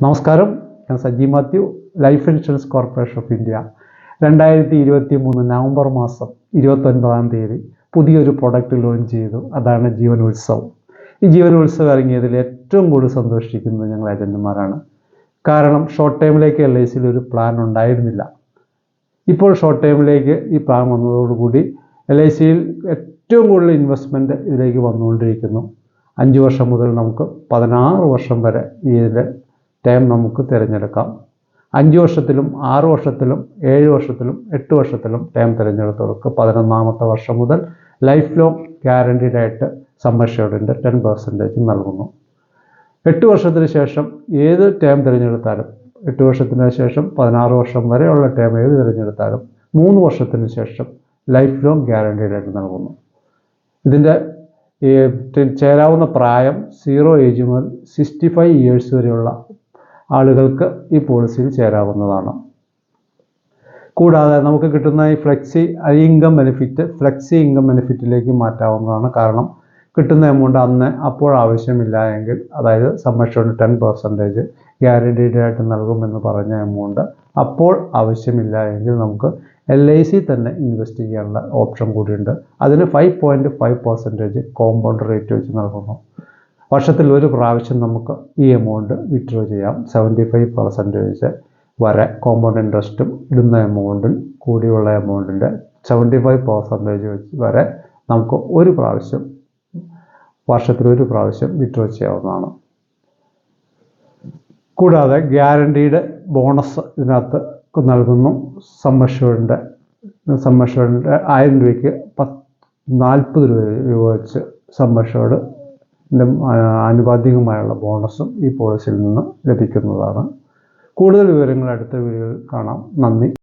നമസ്കാരം, ഞാൻ Saji Mathew, life insurance corporation of India. 2023 November മാസം 29-ാം തീയതി പുതിയൊരു പ്രൊഡക്റ്റ് ലോഞ്ച് ചെയ്തു. അതാണ് ജീവൻ ഉത്സവ്. ഈ ജീവൻ ഉത്സവ് ഇറങ്ങിയതിൽ ഏറ്റവും കൂടുതൽ സന്തോഷിക്കുന്നത് ഞങ്ങൾ ഏജന്റുമാരാണ്. കാരണം ഷോർട്ട് ടൈമിലേക്ക് LICയിൽ ഒരു പ്ലാൻ ഉണ്ടായിരുന്നില്ല. ഇപ്പോൾ ഷോർട്ട് ടൈമിലേക്ക് ഈ പ്ലാൻ വന്നതോടുകൂടി LICയിൽ ഏറ്റവും കൂടുതൽ ഇൻവെസ്റ്റ്മെൻറ്റ് ഇതിലേക്ക് വന്നുകൊണ്ടിരിക്കുന്നു. 5 വർഷം മുതൽ നമുക്ക് 16 വർഷം വരെ ഇതിൻ്റെ ടൈം നമുക്ക് തിരഞ്ഞെടുക്കാം. 5 വർഷത്തിലും 6 വർഷത്തിലും 7 വർഷത്തിലും 8 വർഷത്തിലും ടൈം തിരഞ്ഞെടുത്തവർക്ക് 11ാമത്തെ വർഷം മുതൽ ലൈഫ് ലോങ് ഗ്യാരണ്ടീഡ് ആയിട്ട് സം അഷ്യൂർഡിൻ്റെ 10% നൽകുന്നു. 8 വർഷത്തിന് ശേഷം ഏത് ടൈം തിരഞ്ഞെടുത്താലും, 8 വർഷത്തിന് ശേഷം 16 വർഷം വരെയുള്ള ടൈം ഏത് തിരഞ്ഞെടുത്താലും 3 വർഷത്തിന് ശേഷം ലൈഫ് ലോങ് ഗ്യാരണ്ടീഡ് ആയിട്ട് നൽകുന്നു. ഇതിൻ്റെ ചേരാവുന്ന പ്രായം 0 ഏജ് മുതൽ 65 ഇയേഴ്സ് വരെയുള്ള ആളുകൾക്ക് ഈ പോളിസിയിൽ ചേരാവുന്നതാണ്. കൂടാതെ നമുക്ക് കിട്ടുന്ന ഈ ഫ്ലെക്സി ഇൻകം ബെനിഫിറ്റിലേക്ക് മാറ്റാവുന്നതാണ്. കാരണം കിട്ടുന്ന എമൗണ്ട് അപ്പോൾ ആവശ്യമില്ല എങ്കിൽ, അതായത് സം അഷ്യൂർഡ് 10% ഗ്യാരണ്ടീഡ് ആയിട്ട് നൽകുമെന്ന് പറഞ്ഞ എമൗണ്ട് അപ്പോൾ ആവശ്യമില്ല എങ്കിൽ നമുക്ക് LIC തന്നെ ഇൻവെസ്റ്റ് ചെയ്യാനുള്ള ഓപ്ഷൻ കൂടിയുണ്ട്. അതിന് 5.5% കോമ്പൗണ്ട് റേറ്റ് വെച്ച് നൽകുന്നു. വർഷത്തിൽ ഒരു പ്രാവശ്യം നമുക്ക് ഈ എമൗണ്ട് വിത്ഡ്രോ ചെയ്യാം. 75% വരെ കോമ്പൗണ്ട് ഇൻട്രസ്റ്റും ഇടുന്ന എമൗണ്ടിൽ കൂടിയുള്ള എമൗണ്ടിൻ്റെ 75% വരെ നമുക്ക് വർഷത്തിൽ ഒരു പ്രാവശ്യം വിത്ഡ്രോ ചെയ്യാവുന്നതാണ്. കൂടാതെ ഗ്യാരണ്ടീഡ് ബോണസ് ഇതിനകത്ത് നൽകുന്നു. സം അഷ്യൂർഡിൻ്റെ 1000 രൂപയ്ക്ക് 40 രൂപ വെച്ച് സം അഷ്യൂർഡ് ആനുപാതികമായുള്ള ബോണസും ഈ പോളിസിയിൽ നിന്ന് ലഭിക്കുന്നതാണ്. കൂടുതൽ വിവരങ്ങൾ അടുത്ത വീഡിയോയിൽ കാണാം. നന്ദി.